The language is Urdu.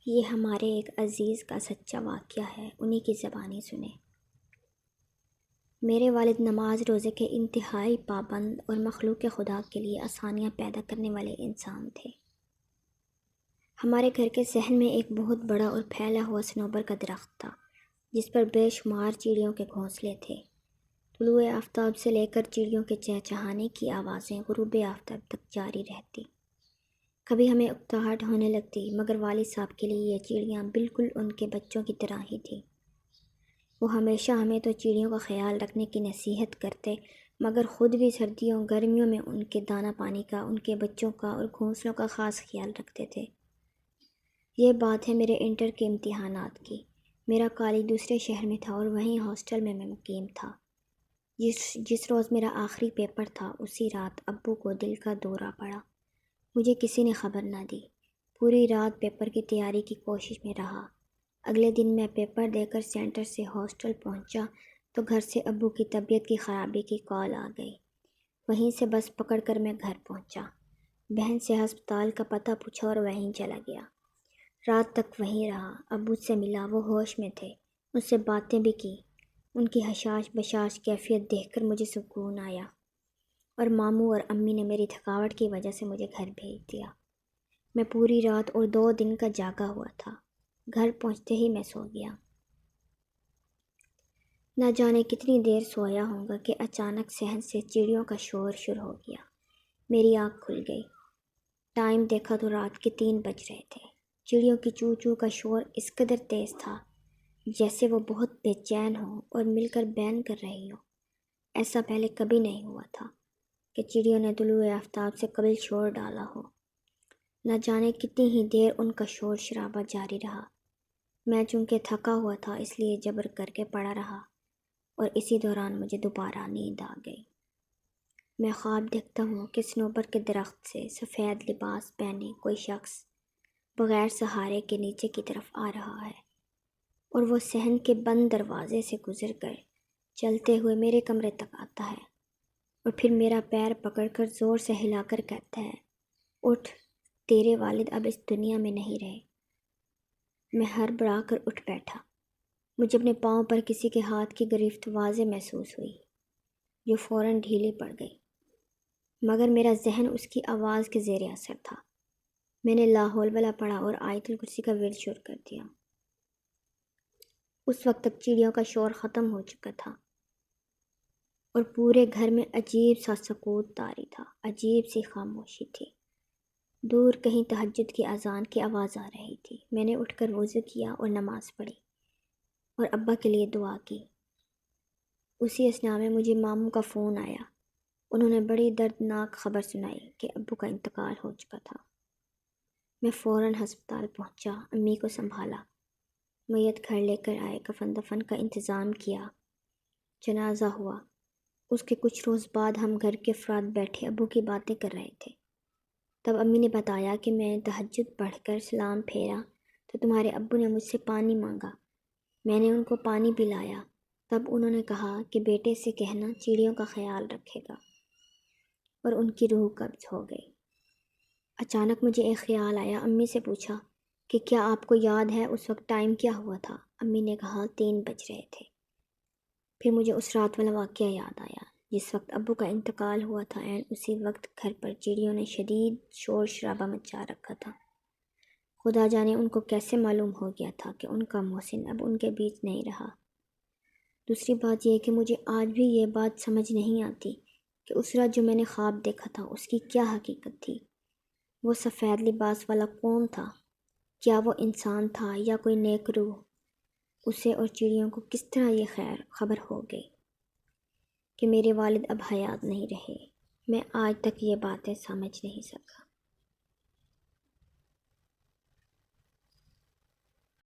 یہ ہمارے ایک عزیز کا سچا واقعہ ہے، انہی کی زبانی سنیں۔ میرے والد نماز روزے کے انتہائی پابند اور مخلوق خدا کے لیے آسانیاں پیدا کرنے والے انسان تھے۔ ہمارے گھر کے صحن میں ایک بہت بڑا اور پھیلا ہوا صنوبر کا درخت تھا، جس پر بے شمار چڑیوں کے گھونسلے تھے۔ طلوع آفتاب سے لے کر چڑیوں کے چہچہانے کی آوازیں غروب آفتاب تک جاری رہتی۔ کبھی ہمیں اکتاہٹ ہونے لگتی، مگر والد صاحب کے لیے یہ چڑیاں بالکل ان کے بچوں کی طرح ہی تھیں۔ وہ ہمیشہ ہمیں تو چڑیوں کا خیال رکھنے کی نصیحت کرتے، مگر خود بھی سردیوں گرمیوں میں ان کے دانہ پانی کا، ان کے بچوں کا اور گھونسلوں کا خاص خیال رکھتے تھے۔ یہ بات ہے میرے انٹر کے امتحانات کی۔ میرا کالج دوسرے شہر میں تھا اور وہیں ہاسٹل میں مقیم تھا۔ جس روز میرا آخری پیپر تھا، اسی رات ابو کو دل کا دورہ پڑا۔ مجھے کسی نے خبر نہ دی۔ پوری رات پیپر کی تیاری کی کوشش میں رہا۔ اگلے دن میں پیپر دے کر سینٹر سے ہاسٹل پہنچا تو گھر سے ابو کی طبیعت کی خرابی کی کال آ گئی۔ وہیں سے بس پکڑ کر میں گھر پہنچا۔ بہن سے ہسپتال کا پتہ پوچھا اور وہیں چلا گیا۔ رات تک وہیں رہا۔ ابو سے ملا، وہ ہوش میں تھے، ان سے باتیں بھی کی۔ ان کی حشاش بشاش کیفیت دیکھ کر مجھے سکون آیا، اور ماموں اور امی نے میری تھکاوٹ کی وجہ سے مجھے گھر بھیج دیا۔ میں پوری رات اور 2 دن کا جاگا ہوا تھا۔ گھر پہنچتے ہی میں سو گیا۔ نہ جانے کتنی دیر سویا ہوں گا کہ اچانک صحن سے چڑیوں کا شور شروع ہو گیا۔ میری آنکھ کھل گئی۔ ٹائم دیکھا تو رات کے 3 بج رہے تھے۔ چڑیوں کی چو چو کا شور اس قدر تیز تھا جیسے وہ بہت بے چین ہوں اور مل کر بین کر رہی ہوں۔ ایسا پہلے کبھی نہیں ہوا تھا کہ چڑیوں نے طلوع آفتاب سے قبل شور ڈالا ہو۔ نہ جانے کتنی ہی دیر ان کا شور شرابہ جاری رہا۔ میں چونکہ تھکا ہوا تھا، اس لیے جبر کر کے پڑا رہا، اور اسی دوران مجھے دوبارہ نیند آ گئی۔ میں خواب دیکھتا ہوں کہ صنوبر کے درخت سے سفید لباس پہنے کوئی شخص بغیر سہارے کے نیچے کی طرف آ رہا ہے، اور وہ صحن کے بند دروازے سے گزر کر چلتے ہوئے میرے کمرے تک آتا ہے، اور پھر میرا پیر پکڑ کر زور سے ہلا کر کہتا ہے، اٹھ، تیرے والد اب اس دنیا میں نہیں رہے۔ میں ہڑبڑا کر اٹھ بیٹھا۔ مجھے اپنے پاؤں پر کسی کے ہاتھ کی گرفت واضح محسوس ہوئی، جو فوراً ڈھیلی پڑ گئی، مگر میرا ذہن اس کی آواز کے زیر اثر تھا۔ میں نے لا حول ولا پڑھا اور آیت الکرسی کا ورد شروع کر دیا۔ اس وقت تک چڑیوں کا شور ختم ہو چکا تھا، اور پورے گھر میں عجیب سا سکوت طاری تھا، عجیب سی خاموشی تھی۔ دور کہیں تہجد کی اذان کی آواز آ رہی تھی۔ میں نے اٹھ کر وضو کیا اور نماز پڑھی، اور ابا کے لیے دعا کی۔ اسی اثناء میں مجھے ماموں کا فون آیا۔ انہوں نے بڑی دردناک خبر سنائی کہ ابو کا انتقال ہو چکا تھا۔ میں فوراً ہسپتال پہنچا، امی کو سنبھالا، میت گھر لے کر آئے، کفن دفن کا انتظام کیا، جنازہ ہوا۔ اس کے کچھ روز بعد ہم گھر کے افراد بیٹھے ابو کی باتیں کر رہے تھے۔ تب امی نے بتایا کہ میں تہجد پڑھ کر سلام پھیرا تو تمہارے ابو نے مجھ سے پانی مانگا۔ میں نے ان کو پانی پلایا۔ تب انہوں نے کہا کہ بیٹے سے کہنا چڑیوں کا خیال رکھے گا، اور ان کی روح قبض ہو گئی۔ اچانک مجھے ایک خیال آیا۔ امی سے پوچھا کہ کیا آپ کو یاد ہے اس وقت ٹائم کیا ہوا تھا؟ امی نے کہا 3 بج رہے تھے۔ پھر مجھے اس رات والا واقعہ یاد آیا جس وقت ابو کا انتقال ہوا تھا۔ اسی وقت گھر پر چڑیوں نے شدید شور شرابہ مچا رکھا تھا۔ خدا جانے ان کو کیسے معلوم ہو گیا تھا کہ ان کا محسن اب ان کے بیچ نہیں رہا۔ دوسری بات یہ کہ مجھے آج بھی یہ بات سمجھ نہیں آتی کہ اس رات جو میں نے خواب دیکھا تھا اس کی کیا حقیقت تھی۔ وہ سفید لباس والا کون تھا؟ کیا وہ انسان تھا یا کوئی نیک روح؟ اسے اور چڑیوں کو کس طرح یہ خبر ہو گئی کہ میرے والد اب حیات نہیں رہے؟ میں آج تک یہ باتیں سمجھ نہیں سکا۔